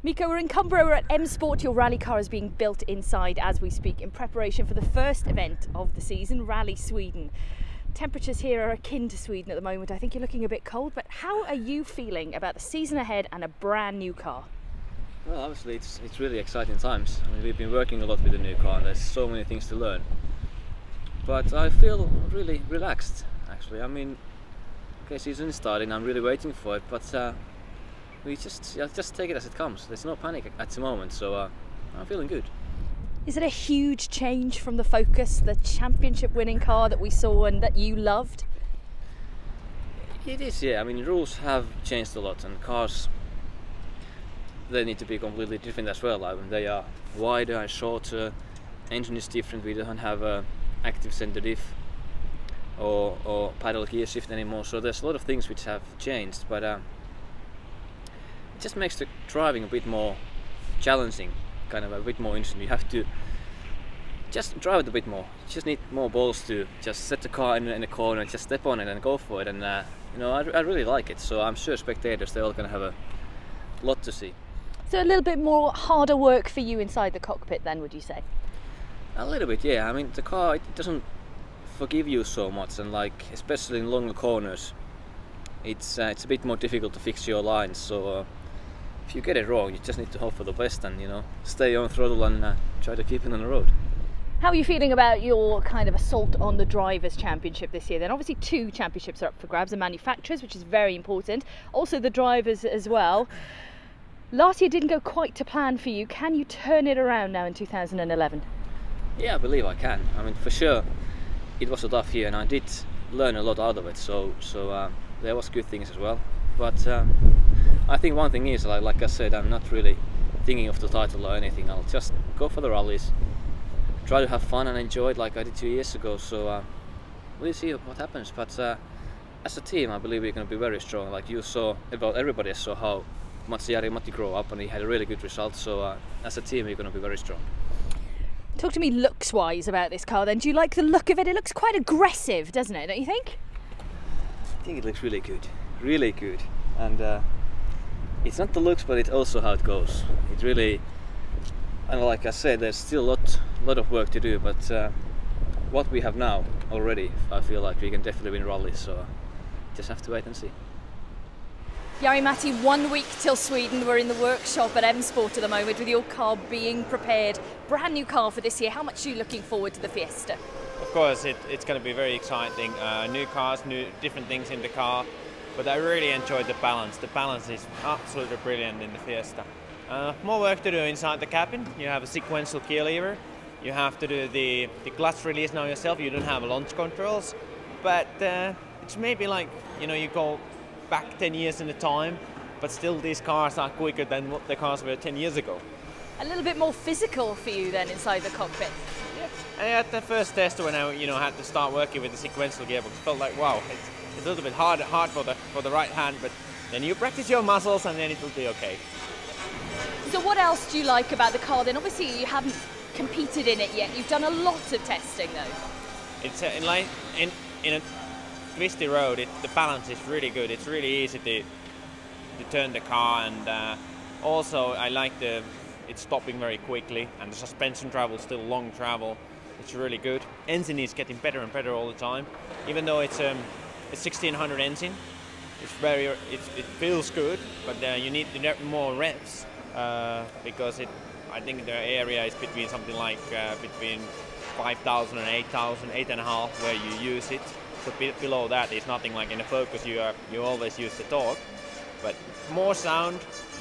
Mikko, we're in Cumbria, we're at M Sport. Your rally car is being built inside as we speak in preparation for the first event of the season, Rally Sweden. Temperatures here are akin to Sweden at the moment. I think you're looking a bit cold, but how are you feeling about the season ahead and a brand new car? Well, obviously it's really exciting times. I mean, we've been working a lot with the new car and there's so many things to learn. But I feel really relaxed, actually. I mean, okay, season is starting, I'm really waiting for it, but we just take it as it comes. There's no panic at the moment, so I'm feeling good. Is it a huge change from the Focus, the championship winning car that we saw and that you loved? It is, yeah. I mean, rules have changed a lot and cars, they need to be completely different as well. I mean, they are wider and shorter, engine is different, we don't have a active center diff or paddle gear shift anymore, so there's a lot of things which have changed, but it just makes the driving a bit more challenging, kind of a bit more interesting. You have to just drive it a bit more. You just need more balls to just set the car in the corner and just step on it and go for it, and you know, I really like it, so I'm sure spectators, they're all going to have a lot to see. So a little bit more harder work for you inside the cockpit then, would you say? A little bit, yeah. I mean, the car, it doesn't forgive you so much, and like especially in longer corners, it's a bit more difficult to fix your lines. So if you get it wrong, you just need to hope for the best and, you know, stay on throttle and try to keep it on the road. How are you feeling about your kind of assault on the Drivers' Championship this year then? Obviously 2 championships are up for grabs, the manufacturers, which is very important, also the drivers as well. Last year didn't go quite to plan for you. Can you turn it around now in 2011? Yeah, I believe I can. I mean, for sure, it was a tough year and I did learn a lot out of it, so there was good things as well. But I think one thing is, like I said, I'm not really thinking of the title or anything. I'll just go for the rallies, try to have fun and enjoy it like I did 2 years ago, so we'll see what happens. But as a team, I believe we're going to be very strong. Like you saw, about everybody saw how much Jari-Matti grew up and he had a really good result, so as a team we're going to be very strong. Talk to me looks-wise about this car then. Do you like the look of it? It looks quite aggressive, doesn't it, don't you think? I think it looks really good, and it's not the looks, but it's also how it goes. It really, and like I said, there's still a lot of work to do, but what we have now already, I feel like we can definitely win rallies, so just have to wait and see. Jari-Matti, 1 week till Sweden. We're in the workshop at M Sport at the moment with your car being prepared. Brand new car for this year. How much are you looking forward to the Fiesta? Of course, it's going to be very exciting. New cars, different things in the car, but I really enjoyed the balance. The balance is absolutely brilliant in the Fiesta. More work to do inside the cabin. You have a sequential key lever. You have to do the clutch release now yourself. You don't have launch controls, but it's maybe like, you know, you go back 10 years in the time, but still these cars are quicker than what the cars were 10 years ago. A little bit more physical for you then inside the cockpit. Yeah. And at the first test when I had to start working with the sequential gearbox, it felt like, wow, it's a little bit hard for the right hand, but then you practice your muscles and then it will be okay. So what else do you like about the car then? Obviously you haven't competed in it yet. You've done a lot of testing though. It's in a twisty road, the balance is really good. It's really easy to turn the car, and also I like it's stopping very quickly, and the suspension travel, still long travel. It's really good. Engine is getting better and better all the time. Even though it's a 1600 engine, it feels good, but you need to get more reps because I think the area is between something like between 5,000 and 8,000, 8.5 where you use it. So below that is nothing. Like in the Focus you always use the torque, but more sound,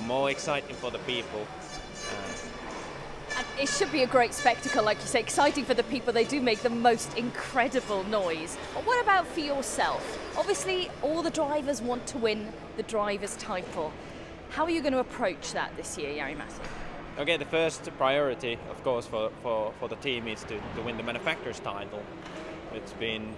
more exciting for the people. And it should be a great spectacle, like you say, exciting for the people. They do make the most incredible noise. But what about for yourself? Obviously all the drivers want to win the drivers' title. How are you going to approach that this year, Jari-Matti? Okay, the first priority of course for the team is to win the manufacturer's title. It's been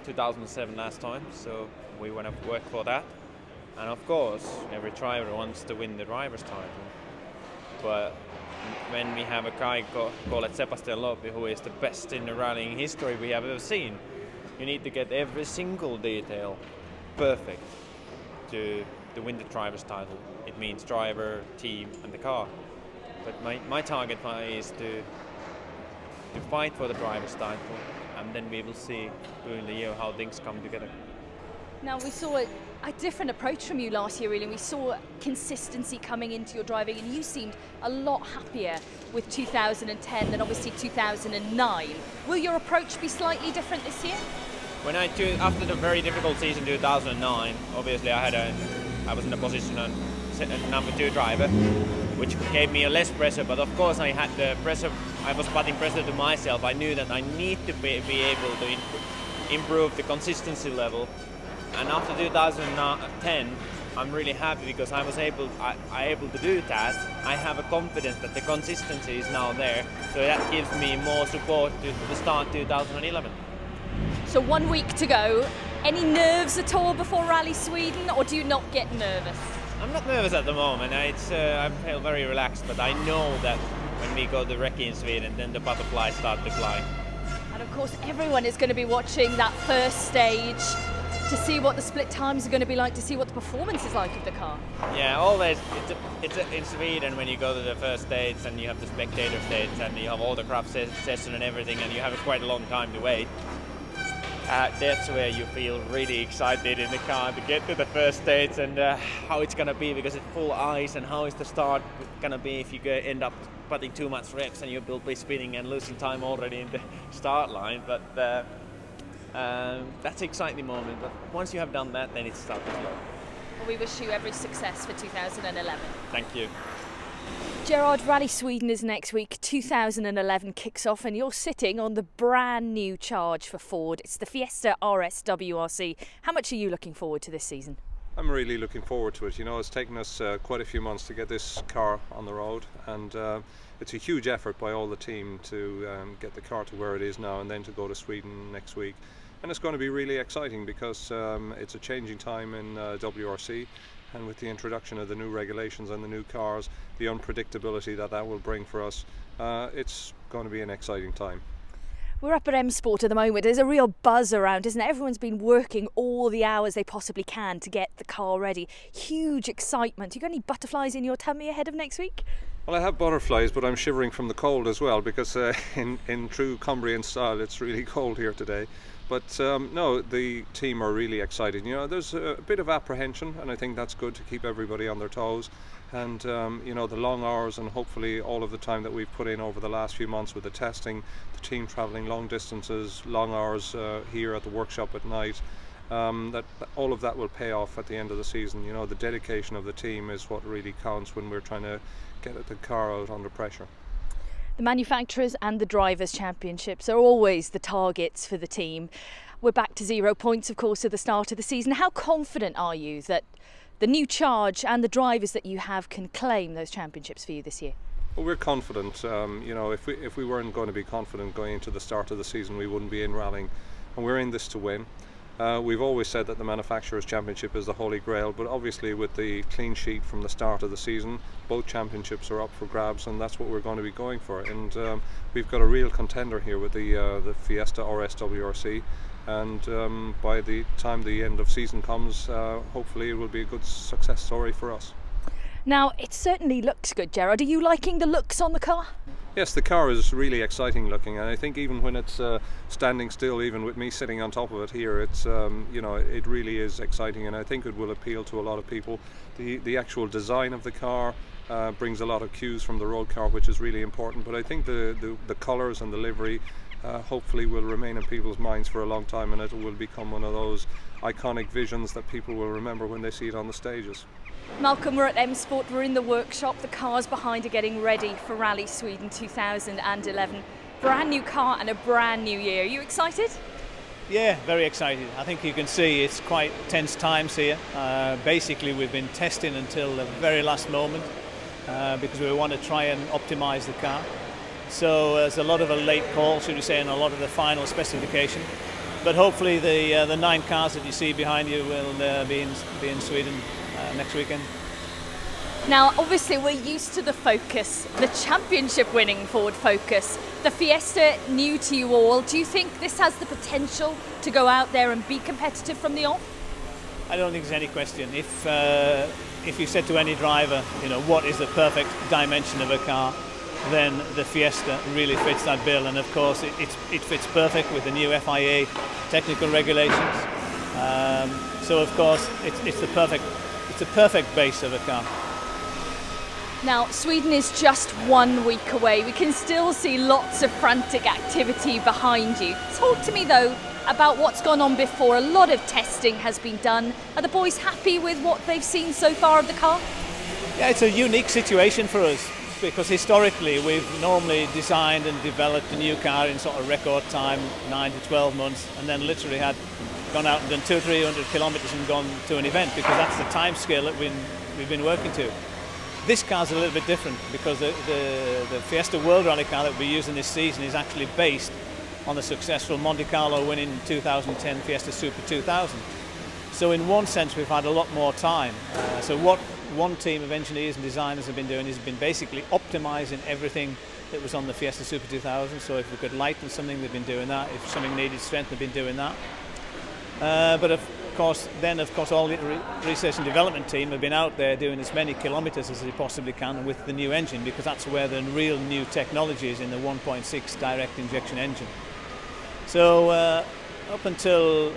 2007 last time, so we want to work for that. And of course, every driver wants to win the driver's title. But when we have a guy called Sebastian Loeb, who is the best in the rallying history we have ever seen, you need to get every single detail perfect to to win the driver's title, it means driver, team, and the car. But my target is to fight for the driver's title, and then we will see during the year how things come together. Now, we saw a different approach from you last year, really. We saw consistency coming into your driving, and you seemed a lot happier with 2010 than obviously 2009. Will your approach be slightly different this year? After the very difficult season 2009, obviously I was in a position on number 2 driver, which gave me a less pressure. But of course, I had the pressure. I was putting pressure to myself. I knew that I need to be able to improve the consistency level. And after 2010, I'm really happy because I was able to do that. I have a confidence that the consistency is now there, so that gives me more support to start 2011. So 1 week to go. Any nerves at all before Rally Sweden, or do you not get nervous? I'm not nervous at the moment. I feel very relaxed, but I know that when we go to recce in Sweden, then the butterflies start to fly. And of course, everyone is going to be watching that first stage to see what the split times are going to be like, to see what the performance is like of the car. Yeah, always. It's in Sweden when you go to the first stage and you have the spectator stage and you have all the craft session and everything, and you have quite a long time to wait. That's where you feel really excited in the car to get to the first stage and how it's going to be, because it's full ice, and how is the start going to be if you end up putting too much reps and you will be spinning and losing time already in the start line. But that's an exciting moment. But once you have done that, then it starts to flow. Well, we wish you every success for 2011. Thank you. Gerard, Rally Sweden is next week. 2011 kicks off, and you're sitting on the brand new charge for Ford. It's the Fiesta RS WRC. How much are you looking forward to this season? I'm really looking forward to it. You know, it's taken us quite a few months to get this car on the road, and it's a huge effort by all the team to get the car to where it is now, and then to go to Sweden next week. And it's going to be really exciting because it's a changing time in WRC, and with the introduction of the new regulations and the new cars, the unpredictability that will bring for us, it's going to be an exciting time. We're up at M Sport at the moment. There's a real buzz around, isn't it? Everyone's been working all the hours they possibly can to get the car ready. Huge excitement. You got any butterflies in your tummy ahead of next week? Well, I have butterflies, but I'm shivering from the cold as well, because in true Cumbrian style, it's really cold here today. But no, the team are really excited. You know, there's a bit of apprehension, and I think that's good to keep everybody on their toes. And you know, the long hours and hopefully all of the time that we've put in over the last few months with the testing, the team travelling long distances, long hours here at the workshop at night, that all of that will pay off at the end of the season. You know, the dedication of the team is what really counts when we're trying to get the car out under pressure. The manufacturers and the drivers' championships are always the targets for the team. We're back to 0 points, of course, at the start of the season. How confident are you that the new charge and the drivers that you have can claim those championships for you this year? Well, we're confident. You know, if we weren't going to be confident going into the start of the season, we wouldn't be in rallying, and we're in this to win. We've always said that the Manufacturers' Championship is the Holy Grail, but obviously with the clean sheet from the start of the season, both championships are up for grabs, and that's what we're going to be going for. And we've got a real contender here with the Fiesta RS WRC, and by the time the end of season comes, hopefully it will be a good success story for us. Now, it certainly looks good, Gerard. Are you liking the looks on the car? Yes, the car is really exciting looking, and I think even when it's standing still, even with me sitting on top of it here, it's you know, it really is exciting, and I think it will appeal to a lot of people. The actual design of the car brings a lot of cues from the road car, which is really important, but I think the colours and the livery hopefully will remain in people's minds for a long time, and it will become one of those iconic visions that people will remember when they see it on the stages. Malcolm, we're at M Sport, we're in the workshop, the cars behind are getting ready for Rally Sweden 2011. Brand new car and a brand new year. Are you excited? Yeah, very excited. I think you can see it's quite tense times here. Basically we've been testing until the very last moment because we want to try and optimise the car. So there's a lot of a late call, should we say, and a lot of the final specification. But hopefully the 9 cars that you see behind you will be in Sweden next weekend. Now, obviously we're used to the Focus, the championship winning Ford Focus. The Fiesta, new to you all. Do you think this has the potential to go out there and be competitive from the off? I don't think there's any question. If you said to any driver, what is the perfect dimension of a car, then the Fiesta really fits that bill. And of course, it fits perfect with the new FIA technical regulations. So of course, it's the perfect base of a car. Now, Sweden is just 1 week away. We can still see lots of frantic activity behind you. Talk to me though about what's gone on before. A lot of testing has been done. Are the boys happy with what they've seen so far of the car? Yeah, it's a unique situation for us because historically we've normally designed and developed a new car in sort of record time, 9 to 12 months, and then literally had gone out and done 200 or 300 kilometres and gone to an event, because that's the time scale that we've been working to. This car's a little bit different because the Fiesta World Rally car that we're using this season is actually based on the successful Monte Carlo winning 2010 Fiesta Super 2000. So in one sense we've had a lot more time. So what one team of engineers and designers have been doing is been basically optimizing everything that was on the Fiesta Super 2000. So if we could lighten something, they've been doing that. If something needed strength, they've been doing that. But of course all the research and development team have been out there doing as many kilometres as they possibly can with the new engine, because that's where the real new technology is, in the 1.6 direct injection engine. So up until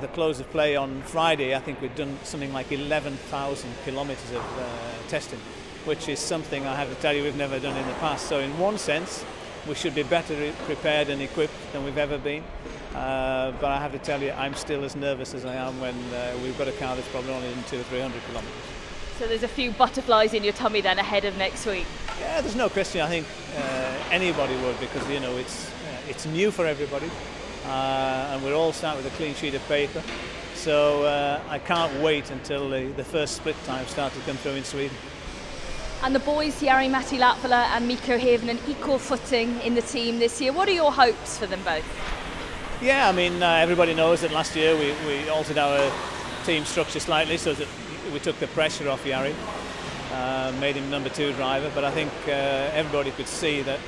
the close of play on Friday, I think we've done something like 11,000 kilometres of testing, which is something I have to tell you we've never done in the past. So in one sense we should be better prepared and equipped than we've ever been. But I have to tell you, I'm still as nervous as I am when we've got a car that's probably only in 200 or 300 kilometres. So there's a few butterflies in your tummy then ahead of next week? Yeah, there's no question. I think anybody would, because it's new for everybody, and we're all starting with a clean sheet of paper. So I can't wait until the first split times start to come through in Sweden. And the boys, Jari-Matti Latvala and Mikko Hirvonen, equal footing in the team this year. What are your hopes for them both? Yeah, I mean, everybody knows that last year we altered our team structure slightly so that we took the pressure off Jari, made him number 2 driver, but I think everybody could see that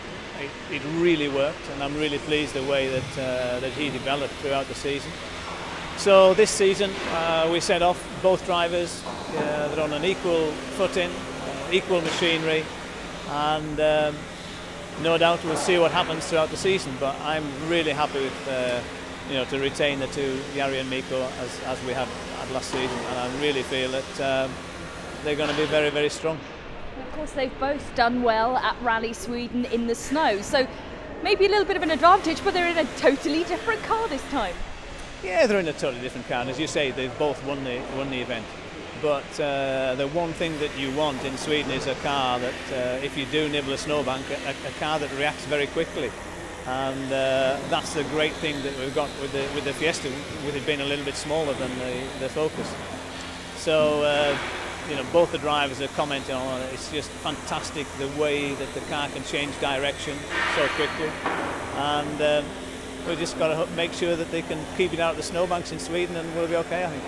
it really worked, and I'm really pleased the way that he developed throughout the season. So this season we set off both drivers, they're on an equal footing, equal machinery, and no doubt we'll see what happens throughout the season, but I'm really happy with to retain the two, Jari and Mikko, as we had last season, and I really feel that they're going to be very, very strong. Of course, they've both done well at Rally Sweden in the snow, so maybe a little bit of an advantage, but they're in a totally different car this time. Yeah, they're in a totally different car, and as you say, they've both won the event. But the one thing that you want in Sweden is a car that, if you do nibble a snowbank, a car that reacts very quickly. And that's the great thing that we've got with the Fiesta, with it being a little bit smaller than the Focus. So, both the drivers are commenting on it. It's just fantastic the way that the car can change direction so quickly. And we've just got to make sure that they can keep it out of the snowbanks in Sweden, and we'll be okay, I think.